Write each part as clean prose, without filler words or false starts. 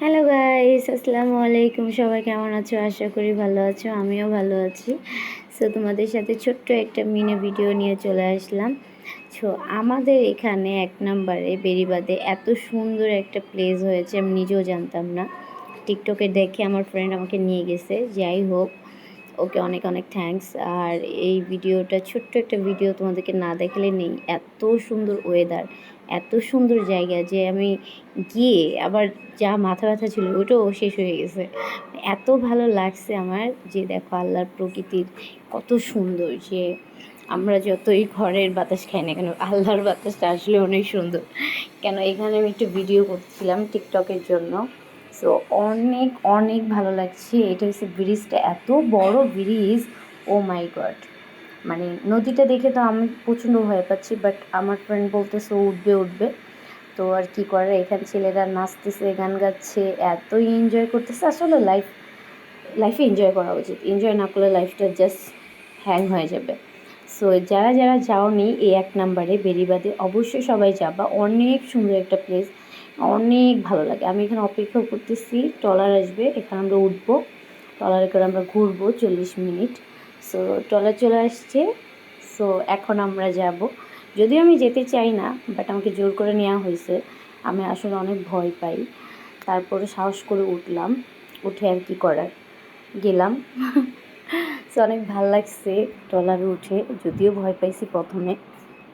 Hello guys, আসসালামু আলাইকুম। সবাই কেমন আছো? আশা করি ভালো আছো, আমিও ভালো আছি। সো তোমাদের সাথে ছোট্ট একটা মিনি ভিডিও নিয়ে চলে আসলাম। সো আমাদের এখানে 1 নম্বরে বেড়িবাঁধে এত সুন্দর একটা প্লেস হয়েছে, আমি নিজেও জানতাম না। টিকটকে দেখে আমার ফ্রেন্ড আমাকে নিয়ে গেছে। যাই হোক, ওকে অনেক অনেক থ্যাঙ্কস। আর এই ভিডিওটা ছোট্ট একটা ভিডিও, তোমাদেরকে না দেখালে নেই। এত সুন্দর ওয়েদার, এত সুন্দর জায়গা যে আমি গিয়ে আবার যা মাথা ব্যথা ছিল ওটাও শেষ হয়ে গেছে। এত ভালো লাগছে আমার যে দেখো আল্লাহর প্রকৃতির কত সুন্দর, যে আমরা যতই ঘরের বাতাস খাই না কেন, আল্লাহর বাতাসটা আসলে অনেক সুন্দর। কেন এখানে আমি একটু ভিডিও করছিলাম টিকটকের জন্য। সো অনেক অনেক ভালো লাগছে। এটা হচ্ছে ব্রিজটা, এত বড় ব্রিজ, ও মাই গড। মানে নদীটা দেখে তো আমি প্রচণ্ড ভয় পাচ্ছি, বাট আমার ফ্রেন্ড বলতেছে উঠবে উঠবে। তো আর কি করে, এখানে ছেলেরা নাচতেছে, গান গাচ্ছে, এতই এনজয় করতেছে। আসলে লাইফে এনজয় করা উচিত, এনজয় না করলে লাইফটা জাস্ট হ্যাং হয়ে যাবে। সো যারা যারা যাওনি এই 1 নম্বরে বেড়িবাঁধে, অবশ্যই সবাই যাবা। অনেক সুন্দর একটা প্লেস, অনেক ভালো লাগে। আমি এখানে অপেক্ষা করতেছি, ট্রলার আসবে, এখানে আমরা উঠবো, ট্রলারে করে আমরা ঘুরবো 40 মিনিট। সো ট্রলার চলে আসছে। সো এখন আমরা যাব। যদিও আমি যেতে চাই না, বাট আমাকে জোর করে নেওয়া হয়েছে। আমি আসলে অনেক ভয় পাই, তারপরে সাহস করে উঠলাম। উঠে আর কি করার, গেলাম। সো অনেক ভাল লাগছে ট্রলারে উঠে। যদিও ভয় পাইছি প্রথমে,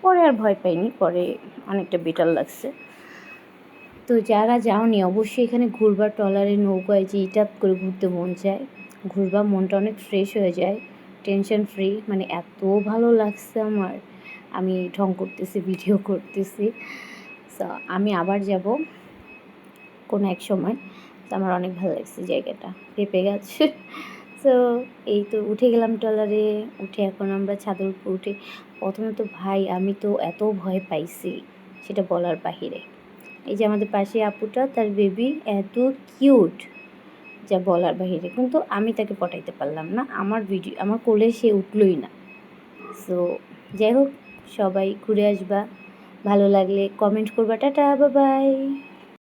পরে আর ভয় পাইনি, পরে অনেকটা বেটার লাগছে। তো যারা যাওনি অবশ্যই এখানে ঘুরবা, ট্রলারে নৌকায় যে ইটাত করে ঘুরতে মন চায়, ঘুরবা, মনটা অনেক ফ্রেশ হয়ে যায়, টেনশন ফ্রি। মানে এত ভালো লাগছে আমার, আমি ঢং করতেছি, ভিডিও করতেছি। সো আমি আবার যাব কোনো এক সময়। তো আমার অনেক ভালো লাগছে জায়গাটা, পেঁপে গাছ। সো এই তো উঠে গেলাম ট্রলারে। উঠে এখন আমরা ছাদের উপর উঠে, প্রথমে তো ভাই আমি তো এত ভয় পাইছি সেটা বলার বাহিরে। এই যে আমাদের পাশে আপুটা, তার বেবি এত কিউট, যা বলার বাহিরে। কিন্তু আমি তাকে পটাইতে পারলাম না, আমার কোলে সে উঠলই না। সো যাই হোক, সবাই ঘুরে আসবা, ভালো লাগলে কমেন্ট করবা। Tata, bye bye.